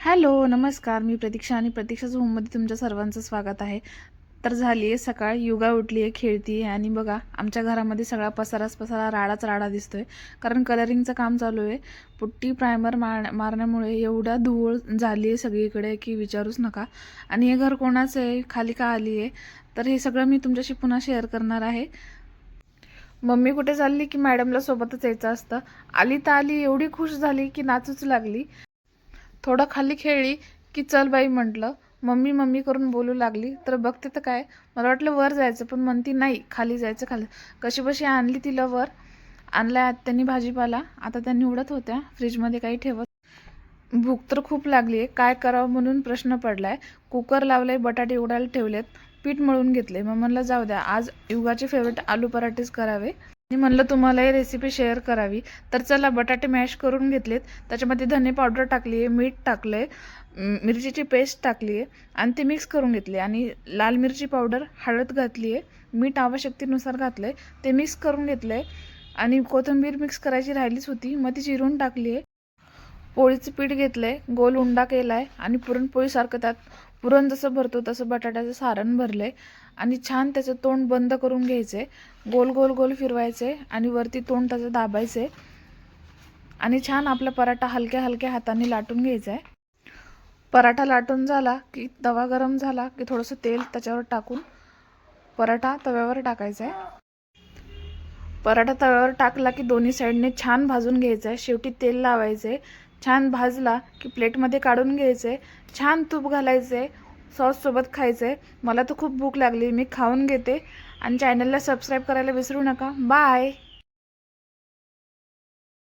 Hello, नमस्कार. मी प्रतीक्षा आणि प्रतीक्षाच होममध्ये तुमच्या सर्वांचं स्वागत आहे. तर झाली आहे सकाळ, युगा उठली आहे, खेळती आहे आणि बघा आमच्या घरामध्ये सगळा पसाराच पसारा, राडाच राडा दिसतोय. कारण कलरिंगचं काम चालू आहे. पुट्टी प्रायमर मारण्यामुळे एवढा धूळ झाली आहे सगळीकडे की विचारूच नका. आणि हे घर कोणाचं आहे, खाली का आली आहे, तर हे सगळं मी तुमच्याशी पुन्हा शेअर करणार आहे. मम्मी कुठे चालली की मॅडमला सोबतच यायचं असतं. आली तर आली, एवढी खुश झाली की नाचूच लागली. थोडं खाली खेळली की चल बाई म्हटलं. मम्मी मम्मी करून बोलू लागली. तर बघते तर काय, मला वाटलं वर जायचं, पण म्हणती नाही खाली जायचं. खाली कशीबशी आणली तिला वर. आणलाय आत्यानी भाजीपाला. आता त्यांनी उडत होत्या फ्रीजमध्ये काही ठेवत. भूक तर खूप लागली आहे, काय करावं म्हणून प्रश्न पडलाय. कुकर लावलाय, बटाटे उडायला ठेवलेत, पीठ मळून घेतले. मग म्हणलं जाऊ द्या, आज युगाचे फेवरेट आलू पराठेच करावे आणि म्हणलं तुम्हाला ही रेसिपी शेअर करावी. तर चला, बटाटे मॅश करून घेतलेत, त्याच्यामध्ये धने पावडर टाकली आहे, मीठ टाकलं आहे, मिरचीची पेस्ट टाकली आहे आणि ते मिक्स करून घेतले. आणि लाल मिरची पावडर, हळद घातली आहे, मीठ आवश्यकतेनुसार घातलं आहे, ते मिक्स करून घेतलं आहे. आणि कोथिंबीर मिक्स करायची राहिलीच होती, मग ती चिरून टाकली आहे. पोळीचं पीठ घेतलंय, गोल उंडा केलाय आणि पुरणपोळीसारखं त्यात पुरण जसं भरतो तसं बटाट्याचं सारण भरलंय. आणि छान त्याचं तोंड बंद करून घ्यायचंय, गोल गोल गोल फिरवायचंय आणि वरती तोंड त्याचं दाबायचंय. आणि छान आपला पराठा हलक्या हलक्या हाताने लाटून घ्यायचा आहे. पराठा लाटून झाला की तवा गरम झाला की थोडंसं तेल त्याच्यावर टाकून पराठा तव्यावर टाकायचा आहे. पराठा तव्यावर टाकला की दोन्ही साईडने छान भाजून घ्यायचा आहे. शेवटी तेल लावायचं आहे. छान भाजला की प्लेटमध्ये काढून घ्यायचं आहे. छान तूप घालायचं आहे, सॉससोबत खायचं आहे. मला तर खूप भूक लागली, मी खाऊन घेते. आणि चॅनलला सबस्क्राईब करायला विसरू नका. बाय.